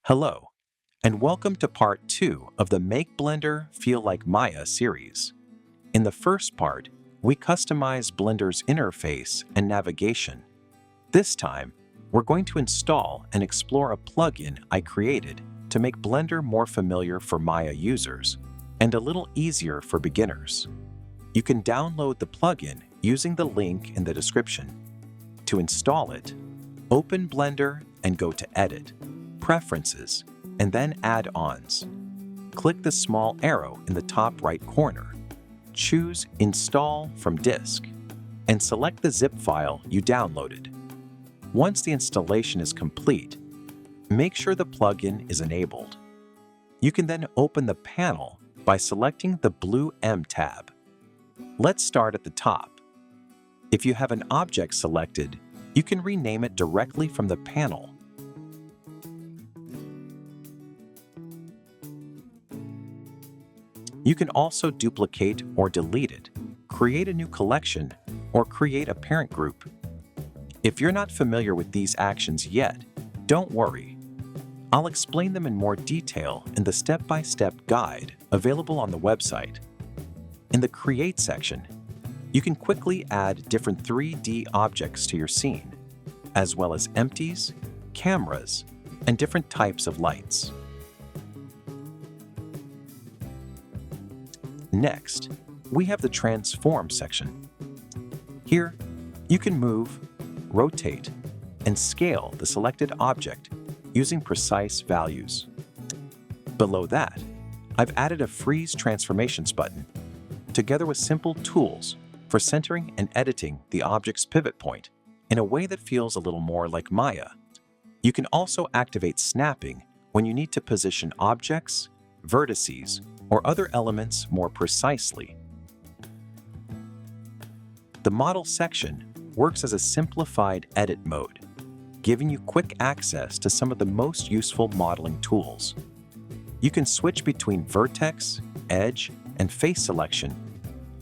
Hello, and welcome to part 2 of the Make Blender Feel Like Maya series. In the first part, we customize Blender's interface and navigation. This time, we're going to install and explore a plugin I created to make Blender more familiar for Maya users and a little easier for beginners. You can download the plugin using the link in the description. To install it, open Blender and go to Edit, Preferences, and then Add-ons. Click the small arrow in the top right corner. Choose Install from Disk, and select the zip file you downloaded. Once the installation is complete, make sure the plugin is enabled. You can then open the panel by selecting the BlueM tab. Let's start at the top. If you have an object selected, you can rename it directly from the panel. You can also duplicate or delete it, create a new collection, or create a parent group. If you're not familiar with these actions yet, don't worry. I'll explain them in more detail in the step-by-step guide available on the website. In the Create section, you can quickly add different 3D objects to your scene, as well as empties, cameras, and different types of lights. Next, we have the Transform section. Here, you can move, rotate, and scale the selected object using precise values. Below that, I've added a Freeze Transformations button, together with simple tools for centering and editing the object's pivot point in a way that feels a little more like Maya. You can also activate snapping when you need to position objects, vertices, or other elements more precisely. The Model section works as a simplified edit mode, giving you quick access to some of the most useful modeling tools. You can switch between vertex, edge, and face selection,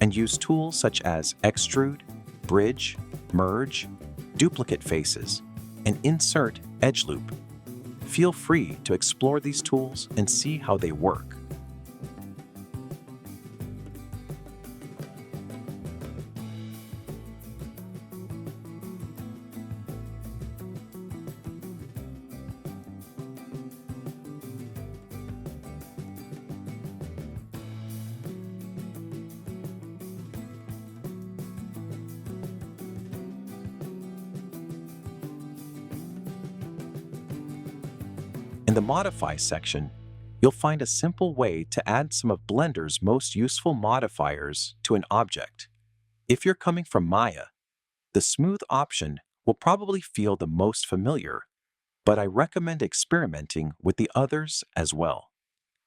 and use tools such as extrude, bridge, merge, duplicate faces, and insert edge loop. Feel free to explore these tools and see how they work. In the Modify section, you'll find a simple way to add some of Blender's most useful modifiers to an object. If you're coming from Maya, the Smooth option will probably feel the most familiar, but I recommend experimenting with the others as well.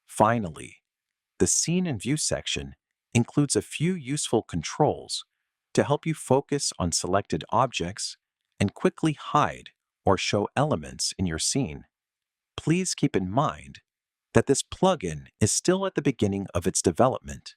Finally, the Scene and View section includes a few useful controls to help you focus on selected objects and quickly hide or show elements in your scene. Please keep in mind that this plugin is still at the beginning of its development,